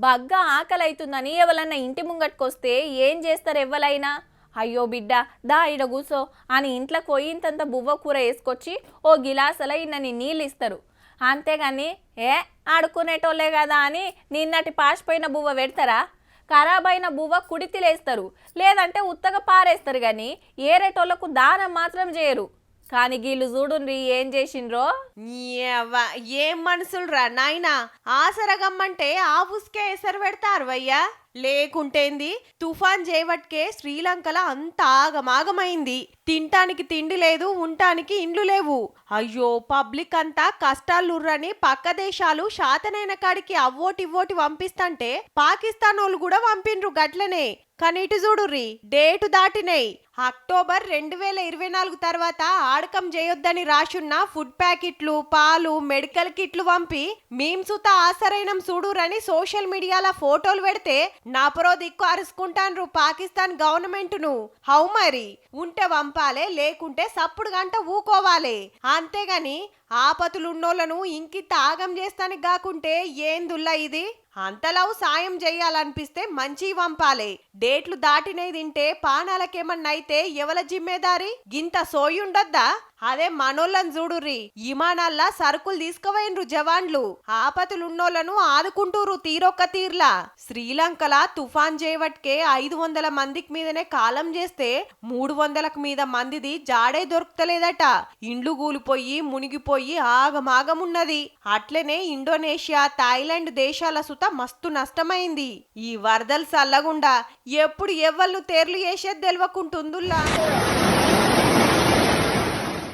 బగ్గా ఆకలైతుందని ఎవలన్నా ఇంటి ముంగట్కొస్తే ఏం చేస్తారు ఎవ్వలైనా? అయ్యో బిడ్డ దా ఇడ కూసో అని ఇంట్లోకి పోయి ఇంతంత బువ్వ కూర వేసుకొచ్చి ఓ గిలాసల ఇన్నని నీళ్ళు ఇస్తారు. అంతేగాని ఆడుకునేటోళ్ళే కదా అని నిన్నటి పాసిపోయిన బువ్వ పెడతారా? ఖరాబైన బువ్వ కుడితిలేస్తారు, లేదంటే ఉత్తగా పారేస్తారు. కానీ ఏరేటోళ్లకు దానం మాత్రం చేయరు. కానీ గీళ్ళు చూడుండ్రి ఏం చేసిండ్రో. ఏం మనుషులురా నాయనా, ఆసరగమ్మంటే ఆఫుస్కే ఎసరు పెడతారు వయ్యా. లేకుంటేంది, తుఫాన్ చేయబట్కే శ్రీలంకల అంత ఆగమాగమైంది. తింటానికి తిండి లేదు, ఉంటానికి ఇండ్లు లేవు. అయ్యో పబ్లిక్ అంతా కష్టాలుర్రని పక్క దేశాలు శాతనైన కాడికి అవ్వోటివ్వోటి పంపిస్తంటే పాకిస్తాన్ వాళ్ళు కూడా పంపిండ్రు గట్లనే. కానీ ఇటు చూడుర్రి, డేటు దాటినాయి. అక్టోబర్ 2024 తర్వాత ఆడకం చేయొద్దని రాసున్న ఫుడ్ ప్యాకెట్లు, పాలు, మెడికల్ కిట్లు పంపి మేంసుత ఆసరైనం చూడురని సోషల్ మీడియాలో ఫోటోలు పెడితే నాపరో దిక్కు అరుచుకుంటాన్రు పాకిస్తాన్ గవర్నమెంట్ ను. హౌ మరి ఉంటే పంపాలే, లేకుంటే సప్పుడు గంట ఊకోవాలే. అంతేగాని ఆపతులున్నోళ్లను ఇంకింత ఆగం చేస్తానికి కాకుంటే ఏందుల్లా ఇది? అంతలావు సాయం చెయ్యాలనిపిస్తే మంచి పంపాలే. డేట్లు దాటినై తింటే పానాలకేమన్నా అయితే ఎవల జిమ్మేదారి? గింత సోయుండొద్దా? అదే మనోళ్ళని చూడుర్రి, విమానాల్లా సరుకులు తీసుకుపోయినరు జవాన్లు. ఆపతులున్నోళ్లను ఆదుకుంటూరు తీరొక్క తీర్లా. శ్రీలంకల తుఫాన్ చేయబట్కే 500 మందికి మీదనే కాలం చేస్తే 300కు మీద మందిది జాడే దొరుకుతలేదట. ఇండ్లు కూలిపోయి మునిగిపోయి ఆగమాగమున్నది. అట్లనే ఇండోనేషియా, థాయిలాండ్ దేశాల సుత మస్తు నష్టమైంది. ఈ వరదలు సల్లగుండా ఎప్పుడు ఎవ్వళ్ళు తేర్లు చేసేది తెలవకుంటుందుల్లా.